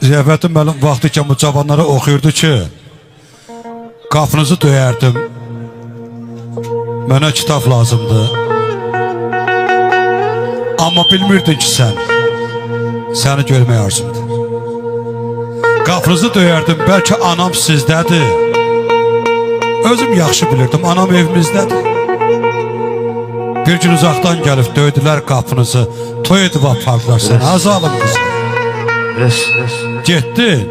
Ziyafətin müəllim vaxtı ki bu cavanlara oxuyurdu ki, qapınızı döyərdim, mənə kitab lazımdır. Amma bilmirdin ki səni görmək arzumdur. Qapınızı döyərdim, bəlkə anam sizdədir. Özüm yaxşı bilirdim, anam evimizdədir. Bir gün uzaqdan gəlib döydülər qapınızı, toy edib apardılar səni, azalım qızım. Getdin,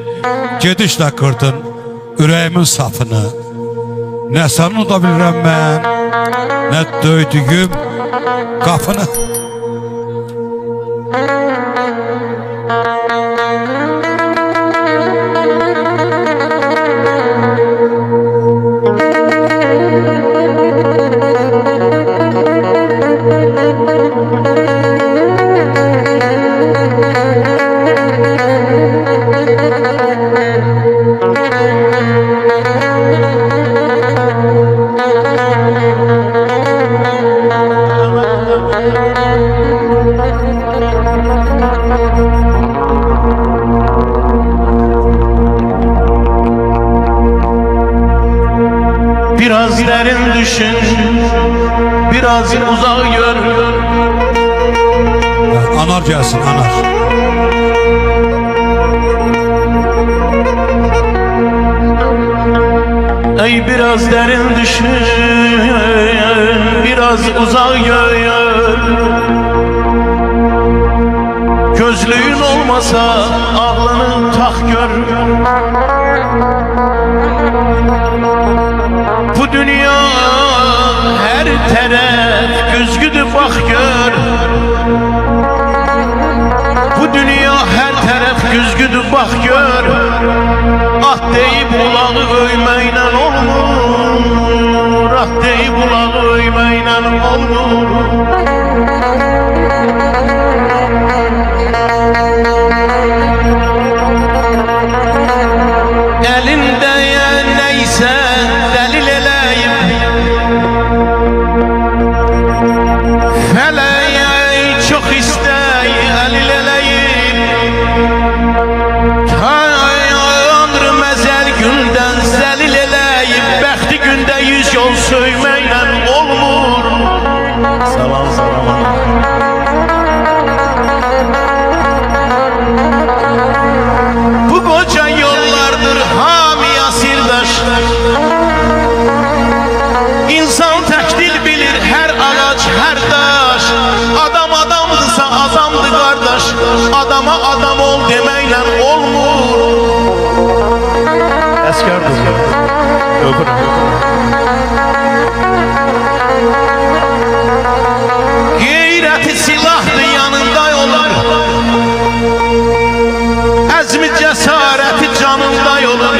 gedişlə qırdın ürəyimin safını. Nə sən unuda bilirəm mən, nə döydüyüm qapını. Biraz derin düşün, biraz uzak gör. Anar gelsin, anar. Ey biraz derin düşün, biraz uzak gör. Gözlüğün olmasa ağlını tak gör. Bu dünya her taraf güzgüdü bak gör. Bu dünya her taraf güzgüdü bak gör. Ah deyip ulağı öymeyle olmur. Ah deyip ulağı öymeyle olmur. Elinde neyse delil eleyim. Feleğe çok istey elil eleyim. Tanrı mezel günden zelil eleyim. Bəxti günde yüz yol söymeyle olmur. Salam salam. Bu koca yollardır hamiya sirdaşlar. İnsan tekdil bilir her ağaç her daş. Adam adamdırsa adamdı kardeş. Adama adam ol demeyle olmur. Eskerdir ya. Gayreti silahdı yanında olur. Əzmi cəsarəti canında olur.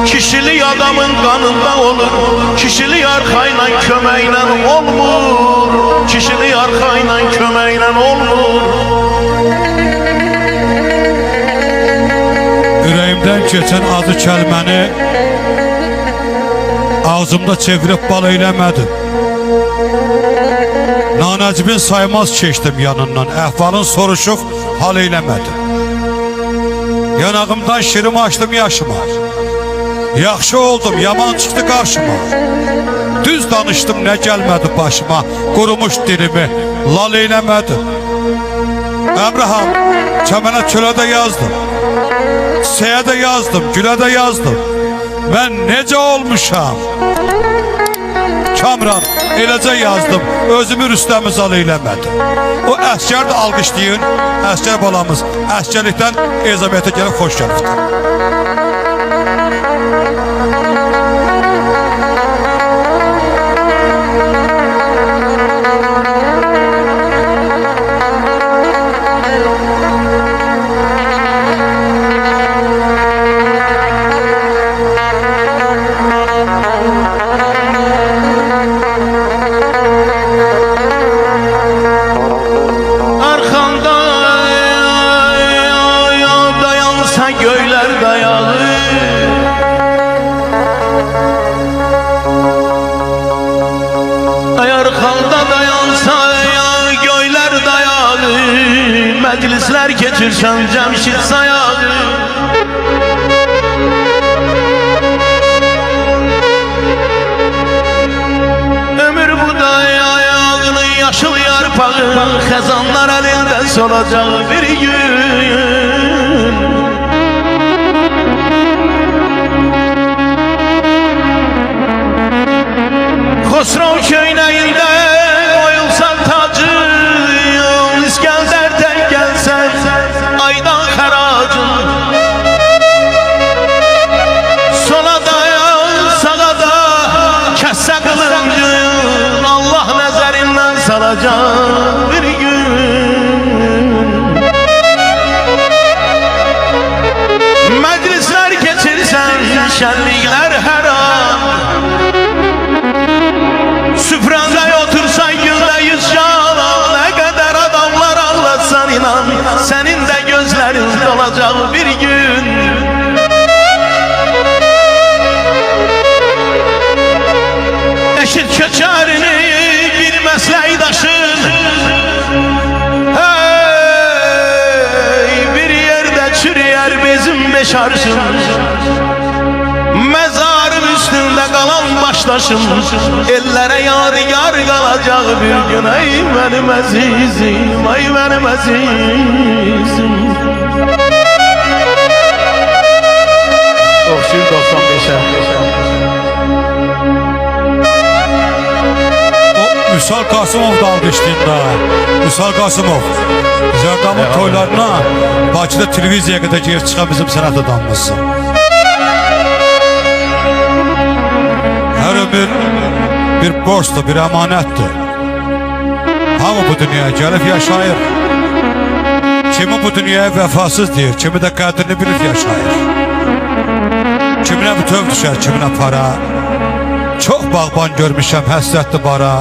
Kişilik adamın qanında olur. Kişilik arxayla köməklə olmur. Kişilik arxayla köməklə olmur. Ürəyimdən keçən adı kəlməni ağzımda çevirib bal eyləmədim. Nanəcibin saymaz keçdim yanından, əhvalın soruşub hal eyləmədim. Yanağımdan şirim açdım yaşıma. Yaxşı oldum, yaman çıxdı qarşıma. Düz danışdım, nə gəlmədi başıma. Qurumuş dilimi lal eyləmədim. Əmraham, kəmənə kölə də yazdım, çiçəyə də yazdım, gülə də yazdım. Mən necə olmuşam? Kamran, eləcə yazdım, özümü Rüstəmi zal eyləmədim. O əskər də alqışlayın, əskər balamız əskərlikdən Elizabetə gəlib xoş gəlibdir. Arkanda dayansa göyler dayalı. Ay arkanda dayansa məclislər keçirsən Cəmşid sayağı. Ömür buday ayağının yaşıl yarpağı, xəzanlar əlində solacaq bir gün. Xosrov köynəyində qoyulsan tacı, İskəndərdən gəlsən aydan xəracın. Sola da sağa da kəssə qılıncın, Allah nəzərindən salacaq bir gün. Məclislər keçirsən, şənliklər hər an, süfrəndə otursan gündə 100 canan, nə qədər adamlar ağlatsan inan, sənin də gözlərin dolacaq bir gün. Eşit köçərini bir məsləkdaşın, hey, bir yerdə çürüyər bezim 5 arşın. Mezarın üstünde kalan baştaşım, ellere yadigar kalacak bir gün. Ay benim azizim, ay benim azizim. Oxşuyur 95'e. Üsal Qasımov da alqışlayında. Üsal Qasımov Zərdamın toylarına Bakıda televiziyaya qədər girib çıxan bizim sənət adamımızsın. Hər ömür bir borçdur, bir əmanətdir. Hamı bu dünyaya gəlib yaşayır. Kimi bu dünyaya vəfasız deyir, kimi də qədrini bilib yaşayır. Kiminə bütöv düşər, kiminə para. Çox bağban görmüşəm, həsrətli bara.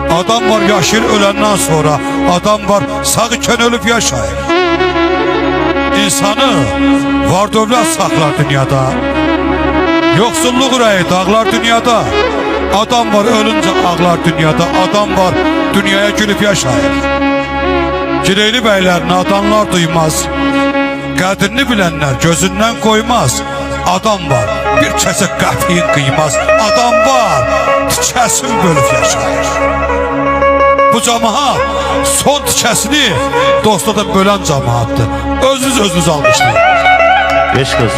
Adam var yaşayır öləndən sonra, adam var sağ ikən ölüb yaşayır. İnsanı var dövlət saxlar dünyada. Yoxsulluq ürəyi dağlar dünyada. Adam var ölüncə ağlar dünyada. Adam var dünyaya gülüb yaşayır. Gireyli bəylərini adanlar duymaz. Qədrini bilənlər gözündən qoymaz. Adam var bir kəsə qəpiyin qıymaz. Adam var tikəsin bölüb yaşayır. Bu camaat son tikəsini dosta da bölən camaatdır. Özünüz almışlar. Geç kız.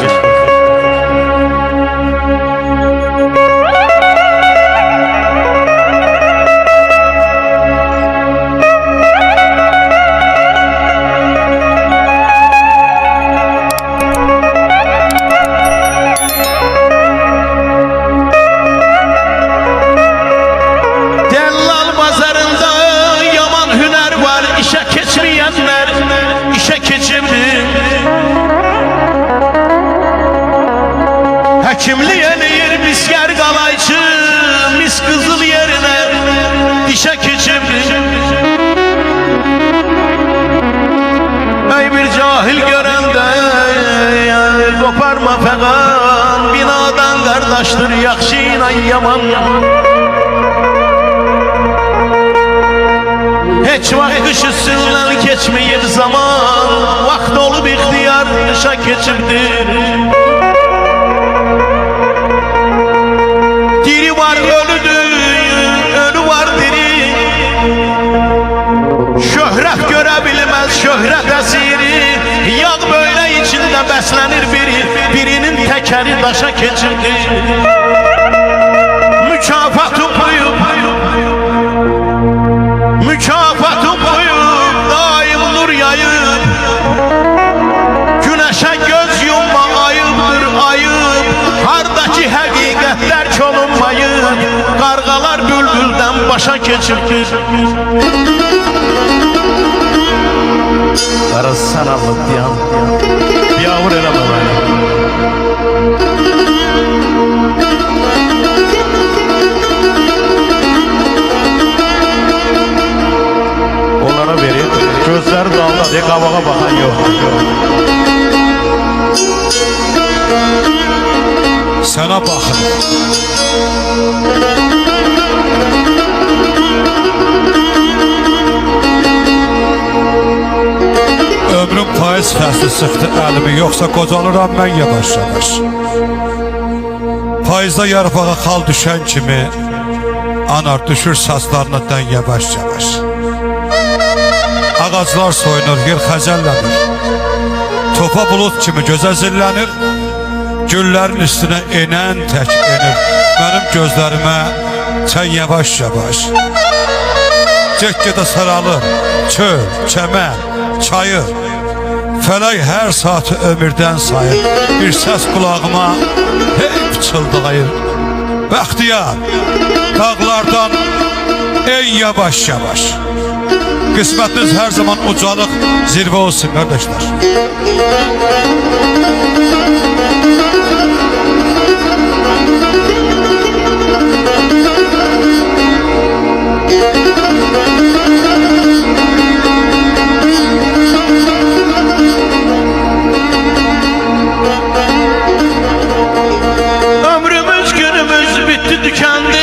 Həkimli eləyir miskər qalayçı, mis qızıl yerinə dişə keçibdir. Ey bir cahil görəndə qoparma fəqan, binadan qardaşdır yaxşı ilə yaman. Heç vaxt qış üstündən keçməyib zaman, vaxt olub ixtiyar dışa keçibdir. Diri var ölüdür, ölü var diri. Şöhrət görə bilməz şöhrət əsiri. Yağ böyle içində bəslənir biri, birinin təkəri daşa keçirdir. Mükafatı buyub, mükafatı buyub, daim nur yayıb. Güneşe göz yumma ayıbdır ayıb. Hardaki həqiqətlər çolunmayıb, qarğalar bülbüldən başa keçibdir. Qarası sən alıb diyan, yavur eləmə məni. Onlara verir, gözləri dalda diye qabağa baxan yox. Sana baxın. payız fəsli sıxdı əlimi, yoxsa qocalıram mən yavaş-yavaş. Payızda yarpağa xal düşən kimi anar düşür saçlarından yavaş-yavaş. Ağaclar soyunur, yer xəzəllənir. Topa bulut kimi gözə zillənir. Güllərin üstünə enən tək enir. Mənim gözlərimə çən yavaş-yavaş. Get-gedə saralır, çöl, çəmən, çayır. Fələk hər saatı ömürdən sayır. Bir səs qulağıma hey pıçıldayır. Bəxtiyar, dağlardan ey yavaş-yavaş. Qismətiniz hər zaman ucalıq, zirvə olsun qardaşlar. Ömrümüz günümüz bitti tükendi.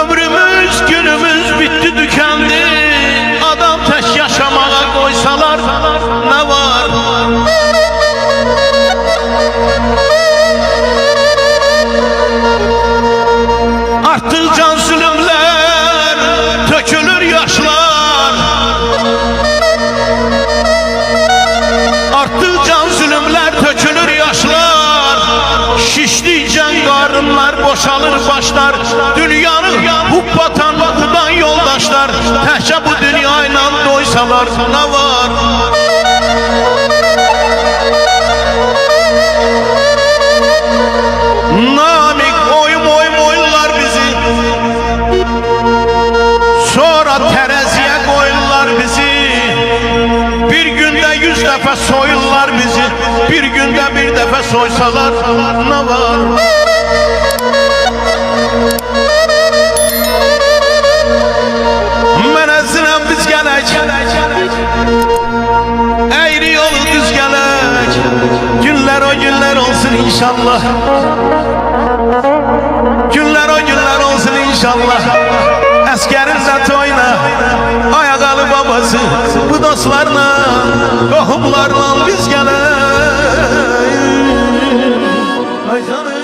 Ömrümüz günümüz bitti tükendi. Adam tek yaşamaya koysalar ne var? Artık can zulümler, tökülür yaşlar. Artık can zulümler, tökülür yaşlar. Şişdikçe karınlar boşalır başlar. Dünyanı hubbatan batıdan yoldaşlar. Təhcə bu dünyayla doysalar ne var? Namik oylar bizi. Sonra tereziye koyurlar bizi. Bir günde 100 defa soyurlar bizi. Bir günde bir defa soysalar ne var? Menezinen biz gelek, eğri yolu düz gelek. Günler o günler olsun inşallah. Günler o günler olsun inşallah. Əskərinlə toyna, ayaqalı babası, bu dostlarla, qohumlarla biz gələk. Ay canım.